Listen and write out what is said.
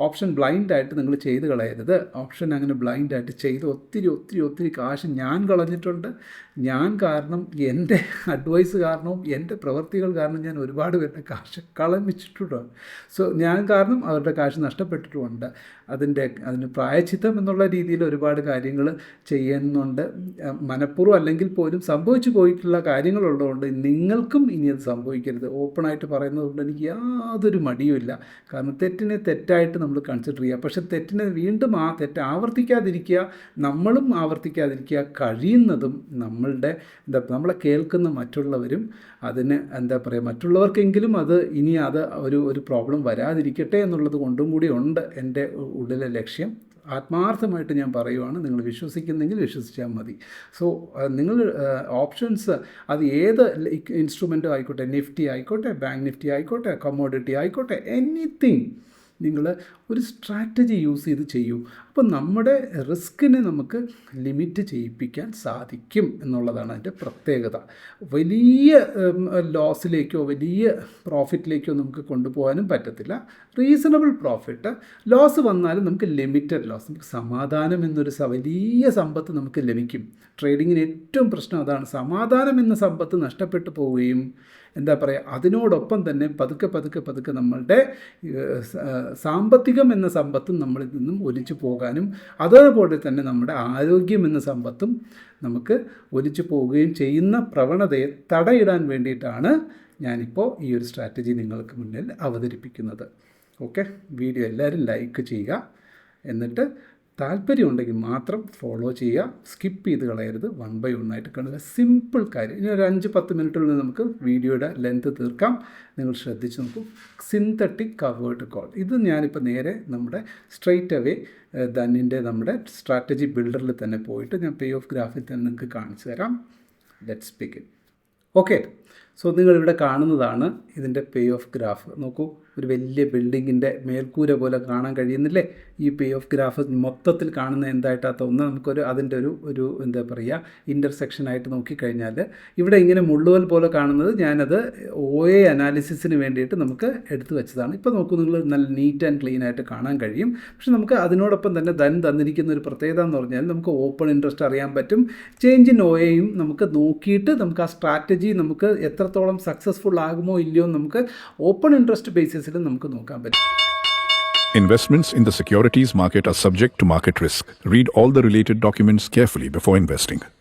Option ബ്ലൈൻഡായിട്ട് നിങ്ങൾ ചെയ്ത് കളയരുത്. ഓപ്ഷൻ അങ്ങനെ ബ്ലൈൻഡായിട്ട് ചെയ്ത് ഒത്തിരി കാശ് ഞാൻ കളഞ്ഞിട്ടുണ്ട്. ഞാൻ കാരണം, എൻ്റെ അഡ്വൈസ് കാരണവും എൻ്റെ പ്രവൃത്തികൾ കാരണം ഞാൻ ഒരുപാട് പേരുടെ കാശ് കളഞ്ഞിട്ടുണ്ട്. സോ ഞാൻ കാരണം അവരുടെ കാശ് നഷ്ടപ്പെട്ടിട്ടുമുണ്ട്. അതിന് പ്രായശ്ചിത്തം എന്നുള്ള രീതിയിൽ ഒരുപാട് കാര്യങ്ങൾ ചെയ്യുന്നുണ്ട്. മനഃപൂർവ്വം അല്ലെങ്കിൽ പോലും സംഭവിച്ചു പോയിട്ടുള്ള കാര്യങ്ങളുള്ളതുകൊണ്ട് നിങ്ങൾക്കും ഇനി അത് സംഭവിക്കരുത്. ഓപ്പണായിട്ട് പറയുന്നതുകൊണ്ട് എനിക്ക് യാതൊരു മടിയുമില്ല. കാരണം തെറ്റിനെ തെറ്റായിട്ട് നമ്മൾ കൺസിഡർ ചെയ്യുക. പക്ഷെ തെറ്റിനെ വീണ്ടും ആ തെറ്റ് ആവർത്തിക്കാതിരിക്കുക, നമ്മളും ആവർത്തിക്കാതിരിക്കുക. കഴിയുന്നതും നമ്മളെ കേൾക്കുന്ന മറ്റുള്ളവരും അതിന് മറ്റുള്ളവർക്കെങ്കിലും ഇനി ഒരു പ്രോബ്ലം വരാതിരിക്കട്ടെ എന്നുള്ളത് കൊണ്ടും കൂടി ഉണ്ട് എൻ്റെ ഉള്ളിലെ ലക്ഷ്യം. ആത്മാർത്ഥമായിട്ട് ഞാൻ പറയുവാണ്. നിങ്ങൾ വിശ്വസിക്കുന്നെങ്കിൽ വിശ്വസിച്ചാൽ മതി. സോ നിങ്ങൾ ഓപ്ഷൻസ് അത് ഏത് ഇൻസ്ട്രുമെൻറ്റും ആയിക്കോട്ടെ, നിഫ്റ്റി ആയിക്കോട്ടെ, ബാങ്ക് നിഫ്റ്റി ആയിക്കോട്ടെ, കമ്മോഡിറ്റി ആയിക്കോട്ടെ, എനിത്തിങ് നിങ്ങൾ ഒരു സ്ട്രാറ്റജി യൂസ് ചെയ്ത് ചെയ്യൂ. അപ്പോൾ നമ്മുടെ റിസ്കിനെ നമുക്ക് ലിമിറ്റ് ചെയ്യിപ്പിക്കാൻ സാധിക്കും എന്നുള്ളതാണ് അതിൻ്റെ പ്രത്യേകത. വലിയ ലോസിലേക്കോ വലിയ പ്രോഫിറ്റിലേക്കോ നമുക്ക് കൊണ്ടുപോകാനും പറ്റത്തില്ല. റീസണബിൾ പ്രോഫിറ്റ്, ലോസ് വന്നാലും നമുക്ക് ലിമിറ്റഡ് ലോസ്, നമുക്ക് സമാധാനം എന്നൊരു വലിയ സമ്പത്ത് നമുക്ക് ലഭിക്കും. ട്രേഡിങ്ങിന് ഏറ്റവും പ്രശ്നം അതാണ്. സമാധാനം എന്ന സമ്പത്ത് നഷ്ടപ്പെട്ടു പോവുകയും അതിനോടൊപ്പം തന്നെ പതുക്കെ നമ്മളുടെ സാമ്പത്തികം എന്ന സമ്പത്തും നമ്മളിൽ നിന്നും ഒലിച്ചു പോകാനും അതേപോലെ തന്നെ നമ്മുടെ ആരോഗ്യം എന്ന സമ്പത്തും നമുക്ക് ഒലിച്ചു പോവുകയും ചെയ്യുന്ന പ്രവണതയെ തടയിടാൻ വേണ്ടിയിട്ടാണ് ഞാനിപ്പോൾ ഈ ഒരു സ്ട്രാറ്റജി നിങ്ങൾക്ക് മുന്നിൽ അവതരിപ്പിക്കുന്നത്. ഓക്കെ, വീഡിയോ എല്ലാവരും ലൈക്ക് ചെയ്യുക. എന്നിട്ട് താല്പര്യമുണ്ടെങ്കിൽ മാത്രം ഫോളോ ചെയ്യുക. സ്കിപ്പ് ചെയ്ത് കളയരുത്. 1 by 1 ആയിട്ട് കാണുക. സിമ്പിൾ കാര്യം. ഇനി ഒരു 5-10 മിനിറ്റുള്ളിൽ നമുക്ക് വീഡിയോയുടെ ലെങ്ത് തീർക്കാം. നിങ്ങൾ ശ്രദ്ധിച്ച് നോക്കൂ. Synthetic covered call. ഇത് ഞാനിപ്പോൾ നേരെ നമ്മുടെ സ്ട്രെയിറ്റ് അവേ നമ്മുടെ സ്ട്രാറ്റജി ബിൽഡറിൽ തന്നെ പോയിട്ട് ഞാൻ പേ ഓഫ് ഗ്രാഫിൽ തന്നെ നിങ്ങൾക്ക് കാണിച്ചു തരാം. Let's begin. ഓക്കെ, സോ നിങ്ങളിവിടെ കാണുന്നതാണ് ഇതിൻ്റെ പേ ഓഫ് ഗ്രാഫ്. നോക്കൂ, ഒരു വലിയ ബിൽഡിങ്ങിൻ്റെ മേൽക്കൂര പോലെ കാണാൻ കഴിയുന്നില്ലേ? ഈ പേ ഓഫ് ഗ്രാഫ് മൊത്തത്തിൽ കാണുന്ന എന്തായിട്ടാണ് തോന്നുന്നത്? നമുക്കൊരു അതിൻ്റെ ഒരു ഇൻ്റർസെക്ഷനായിട്ട് നോക്കിക്കഴിഞ്ഞാൽ ഇവിടെ ഇങ്ങനെ മുള്ളുവൽ പോലെ കാണുന്നത് ഞാനത് OA അനാലിസിസിന് വേണ്ടിയിട്ട് നമുക്ക് എടുത്തു വെച്ചതാണ്. ഇപ്പോൾ നോക്കൂ, നിങ്ങൾ നല്ല നീറ്റ് ആൻഡ് ക്ലീൻ ആയിട്ട് കാണാൻ കഴിയും. പക്ഷെ നമുക്ക് അതിനോടൊപ്പം തന്നെ തന്നിരിക്കുന്ന ഒരു പ്രത്യേകത എന്ന് പറഞ്ഞാൽ നമുക്ക് ഓപ്പൺ ഇൻട്രസ്റ്റ് അറിയാൻ പറ്റും. ചേഞ്ച് ഇൻ OAയും നമുക്ക് നോക്കിയിട്ട് നമുക്ക് ആ സ്ട്രാറ്റജി നമുക്ക് എത്രത്തോളം സക്സസ്ഫുൾ ആകുമോ ഇല്ലയോ നമുക്ക് ഓപ്പൺ ഇൻട്രസ്റ്റ് ബേസിസിലും നമുക്ക് നോക്കാൻ പറ്റും. Investments in the securities market are subject to market risk. Read all the related documents carefully before investing.